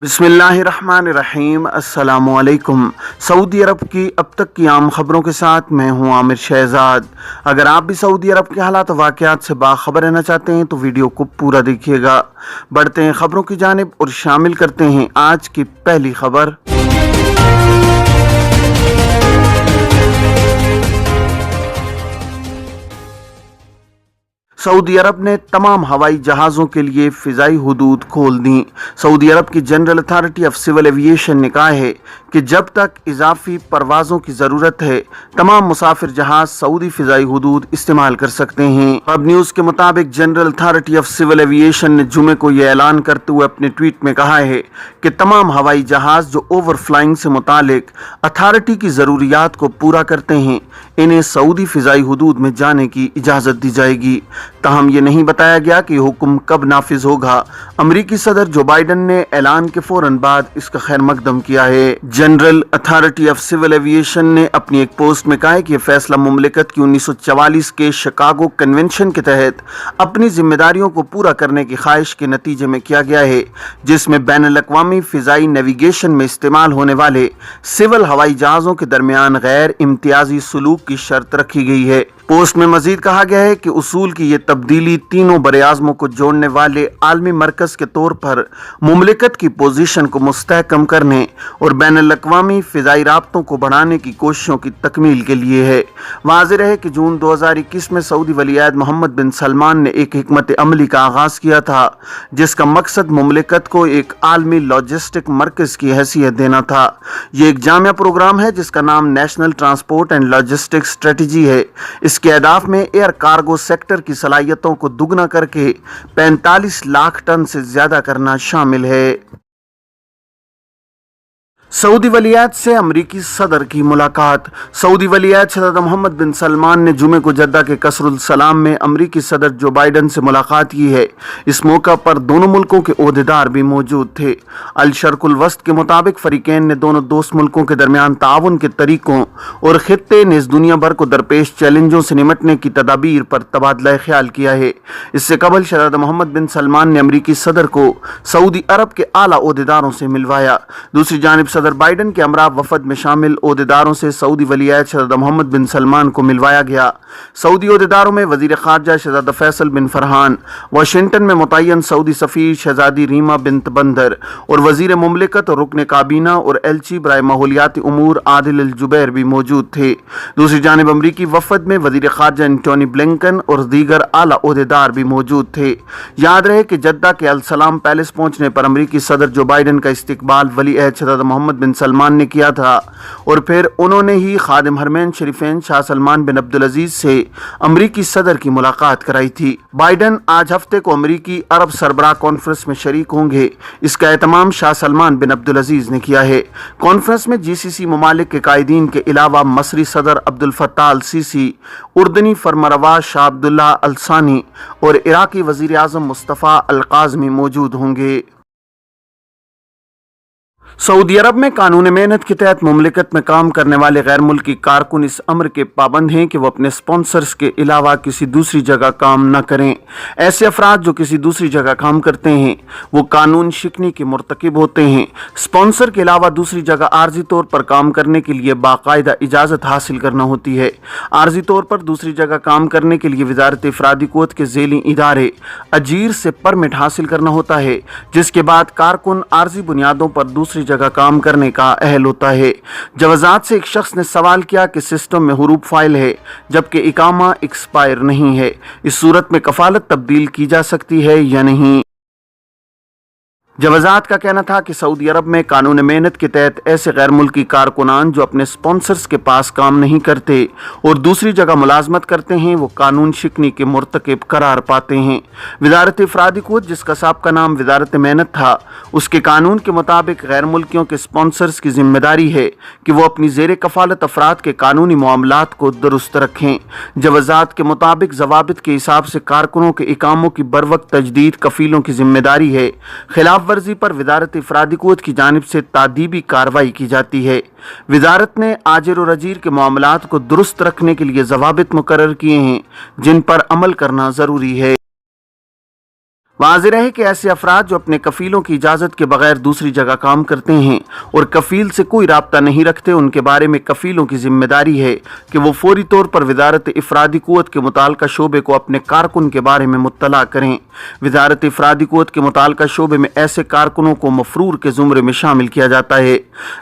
बिस्मिल्लाहिर्रहमानिर्रहीम। अस्सलामुअलैकुम। सऊदी अरब की अब तक की आम खबरों के साथ मैं हूं आमिर शहजाद। अगर आप भी सऊदी अरब के हालात वाक़यात से बाखबर रहना चाहते हैं तो वीडियो को पूरा देखिएगा। बढ़ते हैं खबरों की जानिब और शामिल करते हैं आज की पहली खबर। सऊदी अरब ने तमाम हवाई जहाज़ों के लिए फ़िज़ाई हुदूद खोल दी। सऊदी अरब की general authority of civil aviation ने कहा है कि जब तक इजाफी परवाज़ों की ज़रूरत है तमाम मुसाफिर जहाज़ सऊदी फ़िज़ाई हुदूद इस्तेमाल कर सकते हैं। अब न्यूज़ के मुताबिक general authority of civil aviation ने जुमे को यह ऐलान करते हुए अपने ट्वीट में कहा है कि तमाम हवाई जहाज़ जो ओवरफ्लाइंग से मुतालिक अथॉरिटी की ज़रूरियात को पूरा करते हैं इन्हें सऊदी फ़िज़ाई हुदूद में जाने की इजाज़त दी जाएगी। ताहम ये नहीं बताया गया कि हुक्म कब नाफिज होगा। अमरीकी सदर जो बाइडन ने ऐलान के फौरन बाद इसका खैर मकदम किया है। General authority of civil aviation ने अपनी एक पोस्ट में कहा है कि यह फैसला मुमलिकत की 1944 के शिकागो कन्वेंशन के तहत अपनी जिम्मेदारियों को पूरा करने की ख्वाहिश के नतीजे में किया गया है, जिसमें बैनुल-अक़वामी फ़िज़ाई नेविगेशन में इस्तेमाल होने वाले सिविल हवाई जहाज़ों के दरमियान गैर इम्तियाजी सलूक की शर्त रखी गई है। पोस्ट में मजीद कहा गया है कि उसूल की ये तब्दीली तीनों बरे-आज़मों को जोड़ने वाले आलमी मरकज़ के तौर पर मुमलिकत की पोजीशन को मुस्तहकम करने और बैनुल-अक़वामी फ़िज़ाई राब्तों को बढ़ाने की कोशिशों की तकमील के लिए है। वाज़ेह है कि जून 2021 में सऊदी वली-अहद मोहम्मद बिन सलमान ने एक हिकमत अमली का आगाज़ किया था जिसका मकसद मुमलिकत को एक आलमी लॉजिस्टिक मरकज़ की हैसियत देना था। ये एक जामिया प्रोग्राम है जिसका नाम national transport and logistic strategy है। इसके अहदाफ में एयर कार्गो सेक्टर की सलाहियतों को दुगना करके 45 लाख टन से ज्यादा करना शामिल है। सऊदी वली-अहद से अमरीकी सदर की मुलाकात। सऊदी वली-अहद शहज़ाद मोहम्मद बिन सलमान ने जुमे को जद्दा के कसरुल सलाम में अमरीकी सदर जो बाइडन से मुलाकात की है। इस मौका पर दोनों मुल्कों के ओहदेदार भी मौजूद थे। अल शर्कुल वस्त के मुताबिक फरीकैन ने दोनों दोस्त मुल्कों के दरमियान ताउन के तरीकों और खित्ते ने इस दुनिया भर को दरपेश चैलेंजों से निमटने की तदाबीर पर तबादला ख्याल किया है। इससे कबल शहज़ाद मोहम्मद बिन सलमान ने अमरीकी सदर को सऊदी अरब के आला ओहदेदारों से मिलवाया। दूसरी जानिब सदर बाइडन के हमरा वफद में शामिल ओहदेदारों से सऊदी वली-अहद शहज़ाद मोहम्मद बिन सलमान को मिलवाया गया। सऊदी ओहदेदारों में वज़ीर ख़ारजा शहज़ादा फैसल बिन फरहान, वाशिंगटन में मुतय्यन सऊदी सफ़ीर शहज़ादी रीमा बिन्त बंदर और वज़ीर मुमलिकत और रुकन काबीना और एलची बराए माहौलियाती उमूर आदिल अल जुबैर भी मौजूद थे। दूसरी जानिब अमरीकी वफद में वज़ीर ख़ारजा एंटोनी ब्लिंकन और दीगर आला ओहदेदार भी मौजूद थे। याद रहे कि जद्दा के अल सलाम पैलेस पहुँचने पर अमरीकी सदर जो बाइडन का इस्तकबाल वली-अहद शहज़ादा मोहम्मद बिन सलमान ने किया था और फिर उन्होंने ही खादिम हरमैन शरीफैन शाह सलमान बिन अब्दुल अजीज से अमरीकी सदर की मुलाकात कराई थी। बाइडन आज हफ्ते को अमरीकी अरब सरबराह कॉन्फ्रेंस में शरीक होंगे। इसका एहतमाम शाह सलमान बिन अब्दुल अजीज ने किया है। कॉन्फ्रेंस में जीसीसी ममालिक के कायदीन के अलावा मसरी सदर अब्दुल फत्ताह अल सीसी, उर्दनी फरमरवा शाह अब्दुल्ला अल सानी और इराकी वजीर आज़म मुस्तफ़ा अल काज़मी मौजूद होंगे। सऊदी अरब में कानून मेहनत के तहत मुमलिकत में काम करने वाले गैर मुल्की कारकुन इस अमर के पाबंद हैं कि वो अपने स्पॉन्सर्स के अलावा किसी दूसरी जगह काम न करें। ऐसे अफराद जो किसी दूसरी जगह काम करते हैं वो कानून शिकनी के मुर्तकिब होते हैं। स्पॉन्सर के अलावा दूसरी जगह आर्जी तौर पर काम करने के लिए बाकायदा इजाज़त हासिल करना होती है। आर्जी तौर पर दूसरी जगह काम करने के लिए वजारत अफरादी क़ुव्वत के ज़ेली इदारे अजीर से परमिट हासिल करना होता है, जिसके बाद कारकुन आर्जी बुनियादों पर दूसरी जगह काम करने का अहल होता है। जवाजात से एक शख्स ने सवाल किया कि सिस्टम में हुरूफ फाइल है जबकि इकामा एक्सपायर नहीं है, इस सूरत में कफालत तब्दील की जा सकती है या नहीं। जवाजात का कहना था कि सऊदी अरब में कानून मेहनत के तहत ऐसे गैर मुल्की कारकुनान जो अपने स्पॉन्सर्स के पास काम नहीं करते और दूसरी जगह मुलाजमत करते हैं वो कानून शिकनी के मुर्तकिब करार पाते हैं। वजारत अफरादी क़ुव्वत जिसका साबका नाम वजारत मेहनत था, उसके कानून के मुताबिक गैर मुल्कियों के स्पॉन्सर्स की जिम्मेदारी है कि वो अपनी ज़ेर कफालत अफराद के कानूनी मामलात को दुरुस्त रखें। जवाजात के मुताबिक जवाबित के हिसाब से कारकुनों के इकामों की बरवक्त तजदीद कफीलों की जिम्मेदारी है। खिलाफ वर्जी पर वजारत अफरादी क़ुव्वत की जानिब से तादीबी कार्रवाई की जाती है। वजारत ने आजिर और अजीर के मामलात को दुरुस्त रखने के लिए जवाबित मुकर्रर किए हैं जिन पर अमल करना ज़रूरी है। वाज़ेह है कि ऐसे अफराद जो अपने कफीलों की इजाज़त के बगैर दूसरी जगह काम करते हैं और कफील से कोई राब्ता नहीं रखते, उनके बारे में कफीलों की जिम्मेदारी है कि वो फौरी तौर पर वजारत इफरादी क़ुव्वत के मुताल्लिका शोबे को अपने कारकुन के बारे में मुत्तला करें। वजारत इफरादी क़ुव्वत के मुताल्लिका शोबे में ऐसे कारकुनों को मफरूर के ज़ुमरे में शामिल किया जाता है।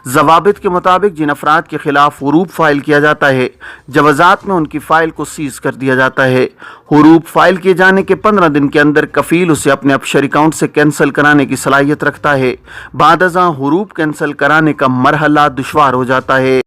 ज़वाबित के मुताबिक जिन अफराद के खिलाफ हुरूब फाइल किया जाता है, जवाज़ात में उनकी फ़ाइल को सीज़ कर दिया जाता है। हुरूब फाइल किए जाने के 15 दिन के अंदर कफील उसे अपने अपशर अकाउंट से कैंसिल कराने की सलाहियत रखता है। बाद अज़ां हुरूब कैंसिल कराने का मरहला दुश्वार हो जाता है।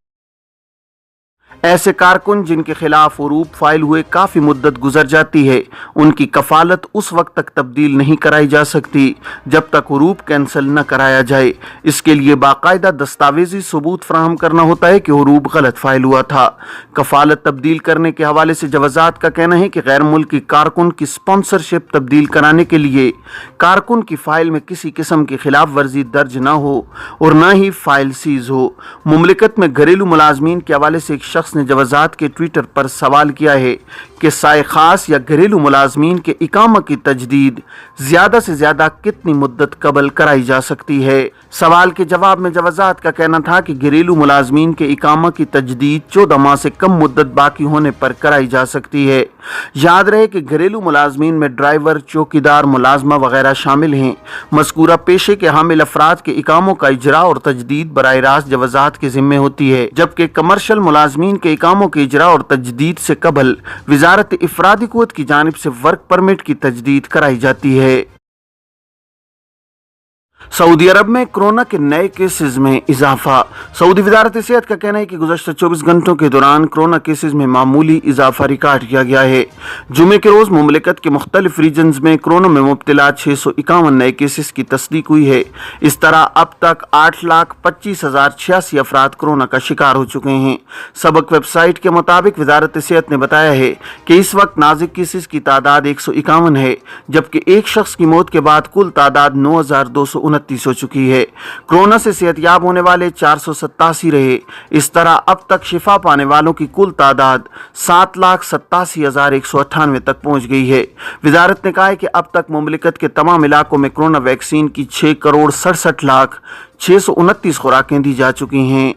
ऐसे कारकुन जिनके खिलाफ हुरूब फाइल हुए काफ़ी मुद्दत गुजर जाती है, उनकी कफालत उस वक्त तक तब्दील नहीं कराई जा सकती जब तक हुरूब कैंसिल न कराया जाए। इसके लिए बाकायदा दस्तावेजी सबूत फराहम करना होता है कि हुरूब गलत फाइल हुआ था। कफालत तब्दील करने के हवाले से जवाज़ात का कहना है कि गैर मुल्की कारकुन की स्पॉन्सरशिप तब्दील कराने के लिए कारकुन की फ़ाइल में किसी किस्म की खिलाफ वर्जी दर्ज ना हो और ना ही फ़ाइल सीज़ हो। मुमलिकत में घरेलू मुलाजमीन के हवाले से एक शख्स ने जवाज़ात के ट्विटर पर सवाल किया है कि साए खास या घरेलू मुलाजमीन के इकामा की तजदीद ज़्यादा से ज़्यादा कितनी मुद्दत कबल कराई जा सकती है। सवाल के जवाब में जवाज़ात का कहना था कि घरेलू मुलाजमीन के इकामा की तजदीद 14 माह से कम मुद्दत बाकी होने पर कराई जा सकती है। याद रहे कि घरेलू मुलाजमीन में ड्राइवर, चौकीदार, मुलाजमा वगैरह शामिल हैं। मज़कूरा पेशे के हामिल अफराद के इकामों का इजरा और तजदीद बराह रास्त जवाज़ात के ज़िम्मे होती है, जबकि कमर्शल मुलाजमीन के इकामों के इजरा और तजदीद से कबल वजारत इफरादी क़ुव्वत की जानिब से वर्क परमिट की तजदीद कराई जाती है। सऊदी अरब में कोरोना के नए केसेस में इजाफा। सऊदी वजारत सेहत का कहना है कि गुज़श्ता 24 घंटों के दौरान कोरोना केसेस में मामूली इजाफा रिकॉर्ड किया गया है। जुमे के रोज़ मुमलिकत के मुख्तलिफ रीजन्स में कोरोना में मुब्तला 651 नए केसेस की तस्दीक हुई है। इस तरह अब तक 8,25,086 अफराद कोरोना का शिकार हो चुके हैं। सबक वेबसाइट के मुताबिक वजारत सेहत ने बताया है कि इस वक्त नाज़िक केसेस की तादाद 151 है, जबकि एक शख्स की मौत के बाद कुल तादाद 9,229 हो चुकी है। कोरोना से सेहतयाब होने वाले 487 रहे। इस तरह अब तक शिफा पाने वालों की कुल तादाद 7,87,198 तक पहुंच गई है। वजारत ने कहा है कि अब तक मुमलिकत के तमाम इलाकों में कोरोना वैक्सीन की 6,67,629 खुराकें दी जा चुकी हैं।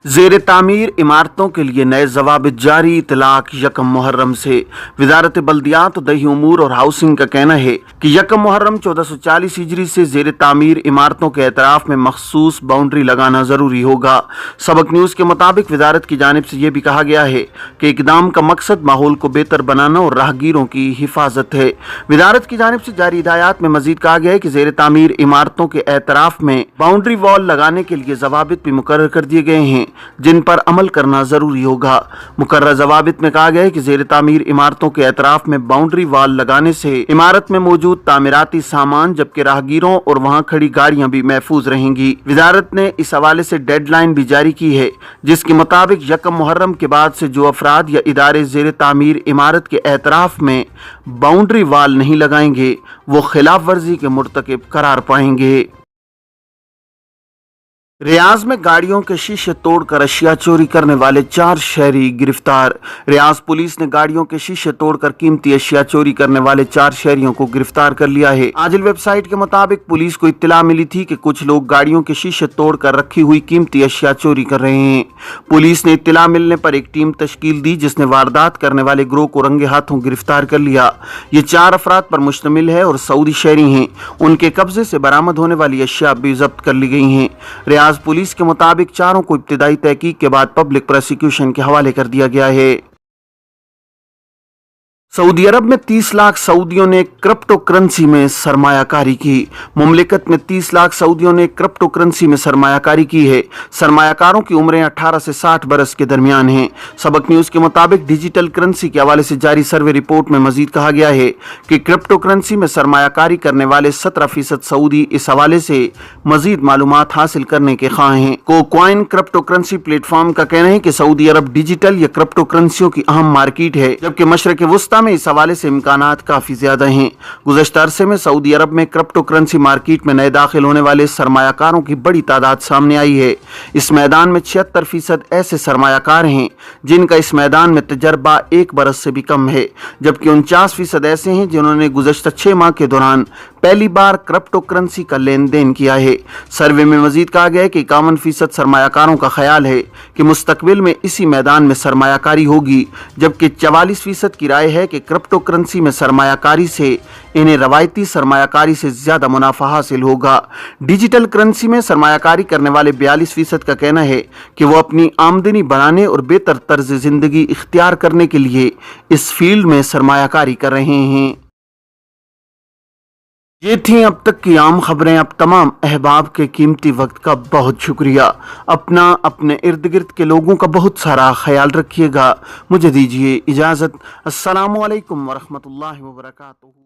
ज़ेर तामीर इमारतों के लिए नए ज़वाबित जारी, इतलाक 1 मुहर्रम से। वजारत बल्दियात, दही उमूर और हाउसिंग का कहना है कि 1 मुहर्रम 1440 हिजरी से ज़ेर तामीर इमारतों के एतराफ़ में मखसूस बाउंड्री लगाना ज़रूरी होगा। सबक न्यूज़ के मुताबिक वजारत की जानिब से यह भी कहा गया है कि इक़दाम का मकसद माहौल को बेहतर बनाना और राहगीरों की हिफाजत है। वजारत की जानिब से जारी हिदायत में मजीद कहा गया है कि ज़ेर तामीर इमारतों के एतराफ़ में बाउंड्री वॉल लगाने के लिए ज़वाबित भी मुकर्रर कर दिए गए हैं, जिन पर अमल करना जरूरी होगा। मुकर्रर ज़वाबित में कहा गया है कि ज़ेर तामीर इमारतों के एतराफ में बाउंड्री वाल लगाने से इमारत में मौजूद तामीराती सामान, जबकि राहगीरों और वहां खड़ी गाड़ियां भी महफूज रहेंगी। वजारत ने इस हवाले से डेडलाइन भी जारी की है, जिसके मुताबिक 1 मुहर्रम के बाद से जो अफराद या इदारे ज़ेर तामीर इमारत के एतराफ में बाउंड्री वाल नहीं लगाएंगे, वो खिलाफ वर्जी के मुर्तकिब करार पाएंगे। रियाज में गाड़ियों के शीशे तोड़कर अशिया चोरी करने वाले 4 शहरी गिरफ्तार। रियाज पुलिस ने गाड़ियों के शीशे तोड़कर कीमती अशिया चोरी करने वाले 4 शहरियों को गिरफ्तार कर लिया है। आजिल वेबसाइट के मुताबिक पुलिस को इत्तला मिली थी कि कुछ लोग गाड़ियों के शीशे तोड़कर रखी हुई कीमती अशिया चोरी कर रहे हैं। पुलिस ने इत्तला मिलने पर एक टीम तश्कील दी, जिसने वारदात करने वाले गिरोह को रंगे हाथों गिरफ्तार कर लिया। ये 4 अफराद पर मुश्तमिल है और सऊदी शहरी हैं। उनके कब्जे से बरामद होने वाली अशिया भी जब्त कर ली गई हैं। रियाज पुलिस के मुताबिक चारों को इब्तिदाई तहकीक के बाद पब्लिक प्रोसिक्यूशन के हवाले कर दिया गया है। सऊदी अरब में 30 लाख सऊदियों ने क्रिप्टो करेंसी में सरमायाकारी की। मुमलिकत में 30 लाख सऊदियों ने क्रिप्टो करेंसी में सरमायाकारी की है। सरमायाकारों की उम्रें 18 से 60 बरस के दरमियान हैं। सबक न्यूज़ के मुताबिक डिजिटल करेंसी के हवाले से जारी सर्वे रिपोर्ट में मजीद कहा गया है कि क्रिप्टो करेंसी में सरमायाकारी करने वाले 17% सऊदी इस हवाले से मजीद मालूमात हासिल करने के ख्वाह हैं। कोकॉइन क्रिप्टो करेंसी प्लेटफॉर्म का कहना है कि सऊदी अरब डिजिटल या क्रिप्टो करेंसियों की अहम मार्केट है, जबकि मशरक़ वस्ता ہندوستان میں اس حوالے سے امکانات کافی زیادہ ہیں۔ گزشتہ عرصے میں سعودی عرب میں کرپٹو کرنسی مارکیٹ میں نئے داخل ہونے والے سرمایہ کاروں کی بڑی تعداد سامنے آئی ہے۔ اس میدان میں 76% ایسے سرمایہ کار ہیں جن کا اس میدان میں تجربہ 1 برس سے بھی کم ہے، جبکہ 49% ایسے ہیں جنہوں نے گزشتہ 6 ماہ کے دوران پہلی بار کرپٹو کرنسی کا لین دین کیا ہے۔ سروے میں مزید کہا گیا ہے کہ 51% سرمایہ کاروں کا خیال ہے کہ مستقبل میں اسی میدان میں سرمایہ کاری ہوگی، جبکہ 44% کی رائے ہے کہ کرپٹو کرنسی میں سرمایہ کاری سے انہیں روایتی سرمایہ کاری سے زیادہ منافع حاصل ہوگا۔ ڈیجیٹل کرنسی میں سرمایہ کاری کرنے والے 42% کا کہنا ہے کہ وہ اپنی آمدنی بڑھانے اور بہتر طرز زندگی اختیار کرنے کے لیے اس فیلڈ میں سرمایہ کاری کر رہے ہیں۔ یہ تھیں اب تک کی عام خبریں۔ اب تمام احباب کے قیمتی وقت کا بہت شکریہ۔ اپنے ارد گرد کے لوگوں کا بہت سارا خیال رکھیے گا۔ مجھے دیجیے اجازت۔ السلام علیکم ورحمۃ اللہ وبرکاتہ۔